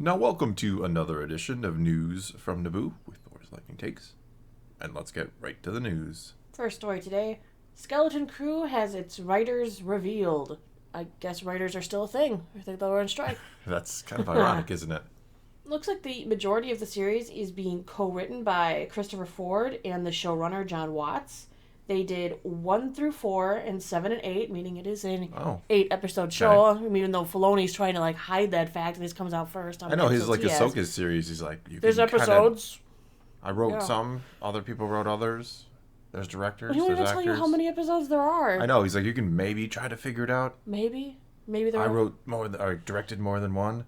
Now welcome to another edition of News from Naboo with Thor's Lightning Takes. And let's get right to the news. First story today, Skeleton Crew has its writers revealed. I guess writers are still a thing. I think they were on strike. That's kind of ironic, isn't it? Looks like the majority of the series is being co-written by Christopher Ford and the showrunner John Watts. They did 1 through 4 and 7 and 8, meaning it is an 8-episode show. Okay. I mean, even though Filoni's trying to hide that fact, and this comes out first. I know his Ahsoka series. He's like, there's episodes. I wrote some. Other people wrote others. There's directors. He won't even tell you how many episodes there are. I know. He's like, you can maybe try to figure it out. Maybe there. I wrote more or directed more than one.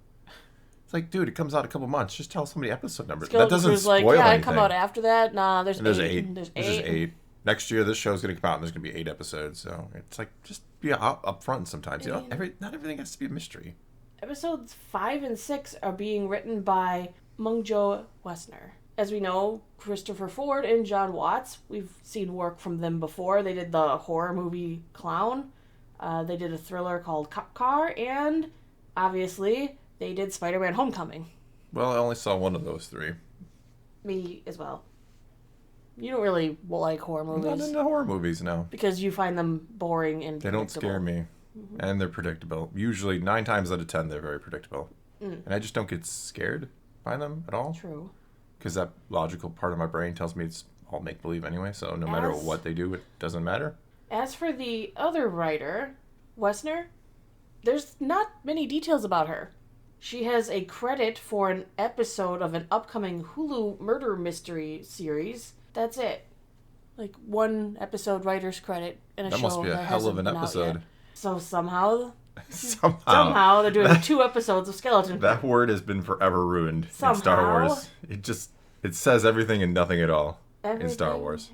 It's like, dude, it comes out a couple months. Just tell somebody episode numbers. That doesn't spoil anything. I come out after that. Nah, there's 8. There's 8. Next year, this show's going to come out, and there's going to be 8 episodes. So it's like, just be up front sometimes. You know, not everything has to be a mystery. Episodes 5 and 6 are being written by Mungjo Wessner. As we know, Christopher Ford and John Watts, we've seen work from them before. They did the horror movie Clown. They did a thriller called Cop Car, and obviously, they did Spider-Man Homecoming. Well, I only saw one of those 3. Me as well. You don't really like horror movies. I'm not into horror movies, no. Because you find them boring and They don't scare me. Mm-hmm. And they're predictable. Usually, 9 times out of 10, they're very predictable. And I just don't get scared by them at all. True. Because that logical part of my brain tells me it's all make-believe anyway, so no matter what they do, it doesn't matter. As for the other writer, Wessner, there's not many details about her. She has a credit for an episode of an upcoming Hulu murder mystery series. That's it. Like 1 episode writer's credit in a show. That must be a hell of an episode. So somehow they're doing 2 episodes of Skeleton. That word has been forever ruined in Star Wars. It says everything and nothing at all in Star Wars.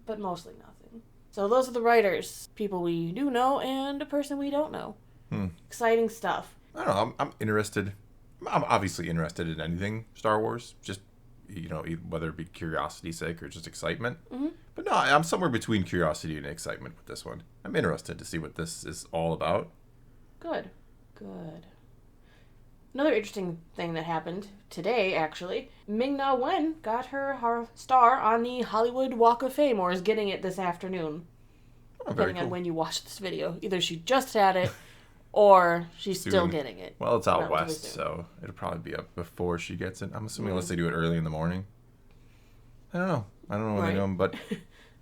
But mostly nothing. So those are the writers. People we do know and a person we don't know. Exciting stuff. I don't know. I'm interested. I'm obviously interested in anything Star Wars. Just, whether it be curiosity's sake or just excitement. Mm-hmm. But no, I'm somewhere between curiosity and excitement with this one. I'm interested to see what this is all about. Good. Another interesting thing that happened today, actually, Ming-Na Wen got her star on the Hollywood Walk of Fame, or is getting it this afternoon. Depending on when you watch this video. Either she just had it, or she's still getting it. Well, it's out west, so it'll probably be up before she gets it. I'm assuming unless they do it early in the morning. I don't know when they do them, but...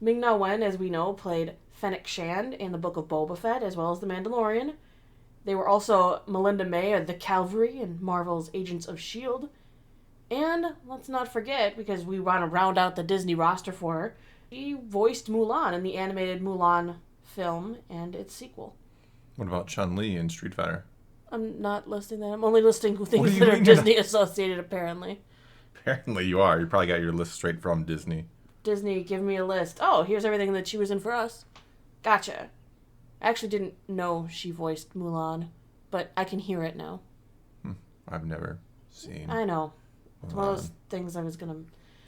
Ming-Na Wen, as we know, played Fennec Shand in the Book of Boba Fett, as well as The Mandalorian. They were also Melinda May of the Cavalry in Marvel's Agents of S.H.I.E.L.D. And let's not forget, because we want to round out the Disney roster for her, she voiced Mulan in the animated Mulan film and its sequel. What about Chun-Li in Street Fighter? I'm not listing that. I'm only listing things that are Disney associated, apparently. Apparently you are. You probably got your list straight from Disney. Disney, give me a list. Oh, here's everything that she was in for us. Gotcha. I actually didn't know she voiced Mulan, but I can hear it now. I've never seen I know. It's one of those things I was going to...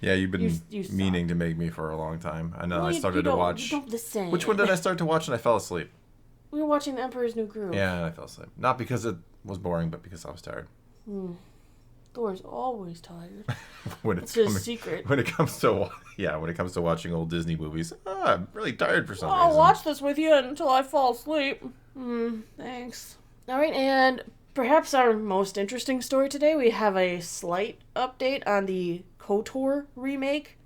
Yeah, you've been meaning to make me for a long time. I know. Well, I started to watch... You don't listen. Which one did I start to watch and I fell asleep? We were watching The Emperor's New Groove. Yeah, and I fell asleep. Not because it was boring, but because I was tired. Thor's always tired. It's his secret. When it comes to watching old Disney movies, I'm really tired for some reason. I'll watch this with you until I fall asleep. Thanks. All right, and perhaps our most interesting story today, we have a slight update on the Kotor Remake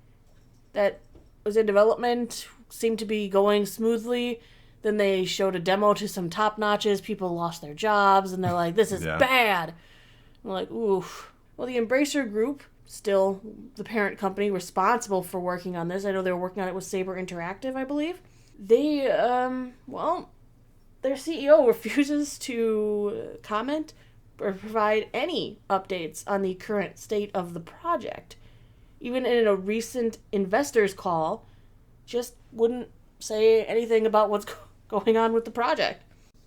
that was in development, seemed to be going smoothly. Then they showed a demo to some top notches. People lost their jobs, and they're like, this is bad. I'm like, oof. Well, the Embracer Group, still the parent company responsible for working on this. I know they were working on it with Saber Interactive, I believe. They, their CEO refuses to comment or provide any updates on the current state of the project. Even in a recent investors call, just wouldn't say anything about what's going on with the project.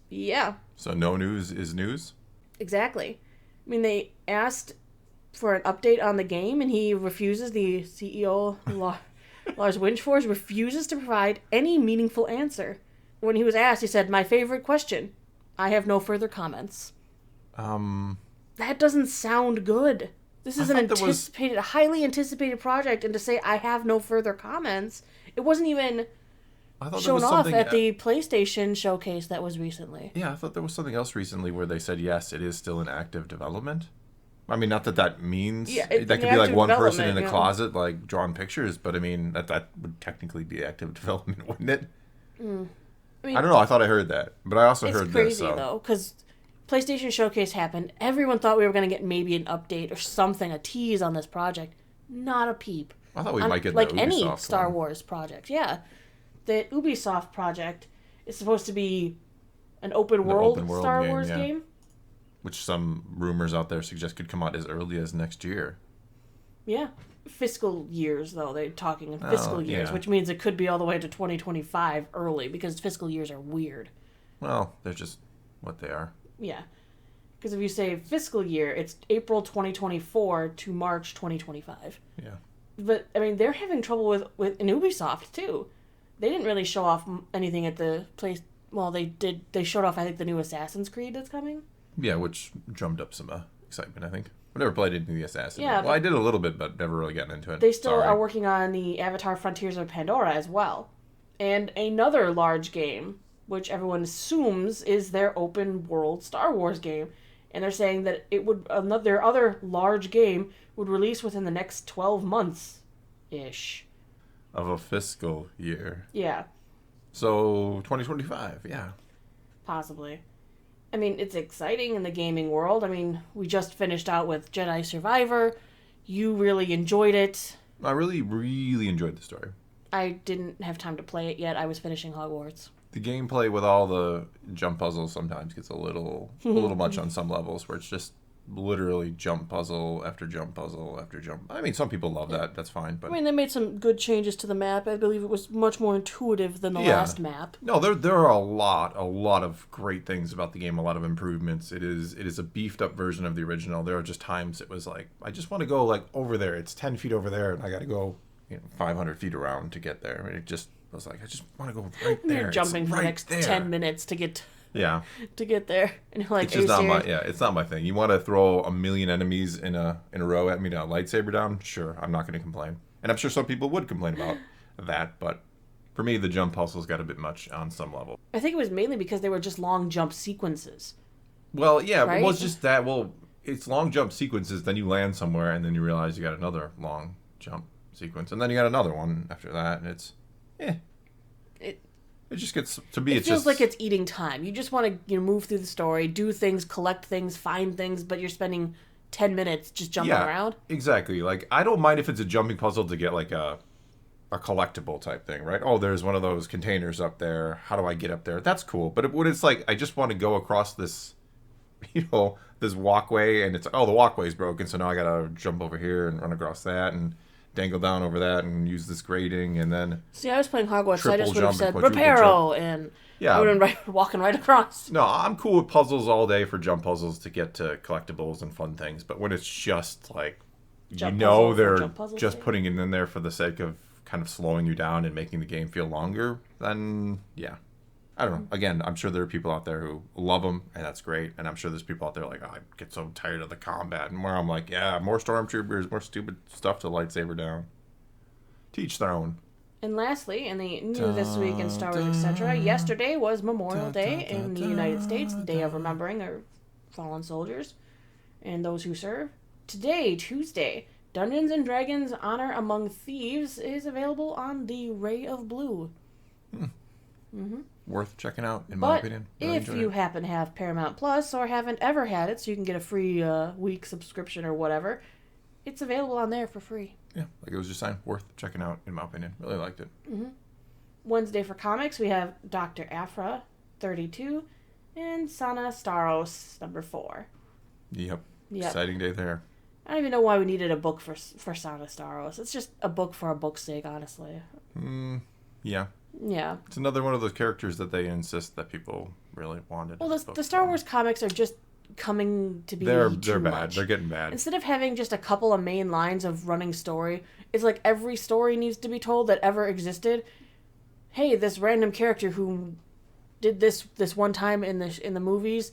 Yeah. So no news is news? Exactly. I mean, they asked for an update on the game, and he refuses. The CEO, Lars Windfors, refuses to provide any meaningful answer. When he was asked, he said, "My favorite question. I have no further comments." that doesn't sound good. This is I thought a highly anticipated project, and to say I have no further comments, it wasn't even shown off at the PlayStation showcase that was recently. Yeah, I thought there was something else recently where they said, yes, it is still in active development. I mean, not that means... that could be like one person in a closet, like, drawing pictures, but I mean, that would technically be active development, wouldn't it? I mean, I don't know, I thought I heard that, but I also heard this. It's crazy, though, because PlayStation Showcase happened. Everyone thought we were going to get maybe an update or something, a tease on this project. Not a peep. I thought we might get like the Ubisoft any Star Wars project, yeah. The Ubisoft project is supposed to be an open world Star Wars game. Which some rumors out there suggest could come out as early as next year. Yeah. Fiscal years, though. They're talking in fiscal years, which means it could be all the way to 2025 early, because fiscal years are weird. Well, they're just what they are. Yeah. Because if you say fiscal year, it's April 2024 to March 2025. Yeah. But, I mean, they're having trouble with in Ubisoft, too. They didn't really show off anything at the place. Well, they did. They showed off, I think, the new Assassin's Creed that's coming. Yeah, which drummed up some excitement, I think. I never played any of the Assassin's. Yeah, well, I did a little bit, but never really gotten into it. They still are working on the Avatar Frontiers of Pandora as well. And another large game, which everyone assumes is their open world Star Wars game. And they're saying that their other large game would release within the next 12 months-ish. Of a fiscal year. Yeah. So, 2025, yeah. Possibly. I mean, it's exciting in the gaming world. I mean, we just finished out with Jedi Survivor. You really enjoyed it. I really, really enjoyed the story. I didn't have time to play it yet. I was finishing Hogwarts. The gameplay with all the jump puzzles sometimes gets a little much on some levels, where it's just literally jump puzzle after jump puzzle after jump. I mean, some people love that. That's fine. But I mean, they made some good changes to the map. I believe it was much more intuitive than the last map. No, there are a lot of great things about the game. A lot of improvements. It is a beefed up version of the original. There are just times it was like, I just want to go like over there. It's 10 feet over there, and I got to go 500 feet around to get there. I mean, I was like, I just want to go right there. You're jumping for the next 10 minutes to get. To get there, and you're like, it's just not my it's not my thing. You want to throw a million enemies in a row at me to lightsaber down? Sure, I'm not going to complain, and I'm sure some people would complain about that. But for me, the jump puzzles got a bit much on some level. I think it was mainly because they were just long jump sequences. Well, yeah, right? It was just that. Well, it's long jump sequences. Then you land somewhere, and then you realize you got another long jump sequence, and then you got another one after that, and it's It just gets to be. It feels like it's eating time. You just want to move through the story, do things, collect things, find things, but you're spending 10 minutes just jumping around. Exactly. Like, I don't mind if it's a jumping puzzle to get like a collectible type thing, right? Oh, there's one of those containers up there. How do I get up there? That's cool. But when it's like, I just want to go across this, this walkway, and it's the walkway's broken, so now I gotta jump over here and run across that and dangle down over that and use this grating, and then see, I was playing Hogwarts, so I just would have said Reparo, and I would have been walking right across. No, I'm cool with puzzles all day for jump puzzles to get to collectibles and fun things, but when it's just like they're just putting it in there for the sake of kind of slowing you down and making the game feel longer, then I don't know. Again, I'm sure there are people out there who love them, and that's great. And I'm sure there's people out there like, I get so tired of the combat. And where I'm like, more stormtroopers, more stupid stuff to lightsaber down. To each their own. And lastly, in the new this week in Star Wars, etc., yesterday was Memorial Day in the United States, the day of remembering our fallen soldiers and those who serve. Today, Tuesday, Dungeons & Dragons Honor Among Thieves is available on the Ray of Blue. Worth checking out, in my opinion. Really if you happen to have Paramount Plus or haven't ever had it, so you can get a free week subscription or whatever, it's available on there for free. Yeah, like it was just saying, worth checking out, in my opinion. Really liked it. Wednesday for comics, we have Dr. Aphra, 32, and Sana Staros, number 4. Yep. Exciting day there. I don't even know why we needed a book for Sana Staros. It's just a book for a book's sake, honestly. Yeah. Yeah. It's another one of those characters that they insist that people really wanted. Well, the Star Wars comics are just coming to be they're too bad. much. They're getting bad. Instead of having just a couple of main lines of running story, it's like every story needs to be told that ever existed. Hey, this random character who did this one time in the movies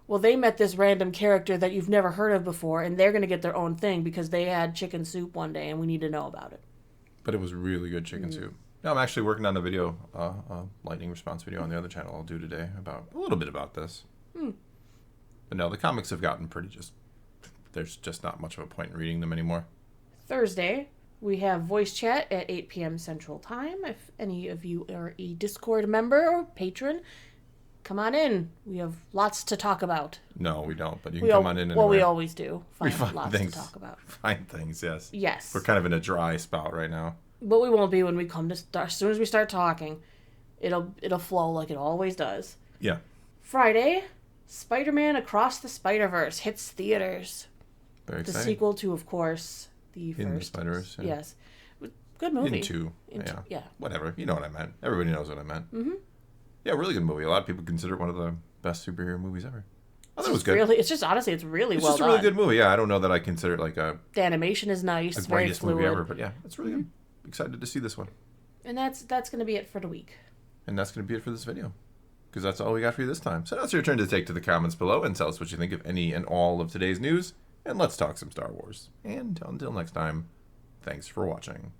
Well, they met this random character that you've never heard of before, and they're going to get their own thing because they had chicken soup one day, and we need to know about it. But it was really good chicken soup. Now, I'm actually working on a video, a lightning response video on the other channel I'll do today about a little bit about this. But no, the comics have gotten pretty there's just not much of a point in reading them anymore. Thursday, we have voice chat at 8 p.m. Central Time. If any of you are a Discord member or patron, come on in. We have lots to talk about. No, we don't, but you can come on in anyway. Well, we always do. We find lots things to talk about. Find things, yes. Yes. We're kind of in a dry spout right now. But we won't be when we come to start. As soon as we start talking, it'll flow like it always does. Yeah. Friday, Spider-Man Across the Spider-Verse hits theaters. Very exciting. The sequel to, of course, the first. In the Spider-Verse. Yeah. Yes. Good movie. Yeah. Whatever. You know what I meant. Everybody knows what I meant. Mm-hmm. Yeah, really good movie. A lot of people consider it one of the best superhero movies ever. I thought it was good. It's just, honestly, it's really well done. It's just a really good movie. Yeah, I don't know that I consider it like the animation is nice. The greatest movie ever, but yeah, it's really good. Excited to see this one. And that's going to be it for the week. And that's going to be it for this video. Because that's all we got for you this time. So now it's your turn to take to the comments below and tell us what you think of any and all of today's news. And let's talk some Star Wars. And until next time, thanks for watching.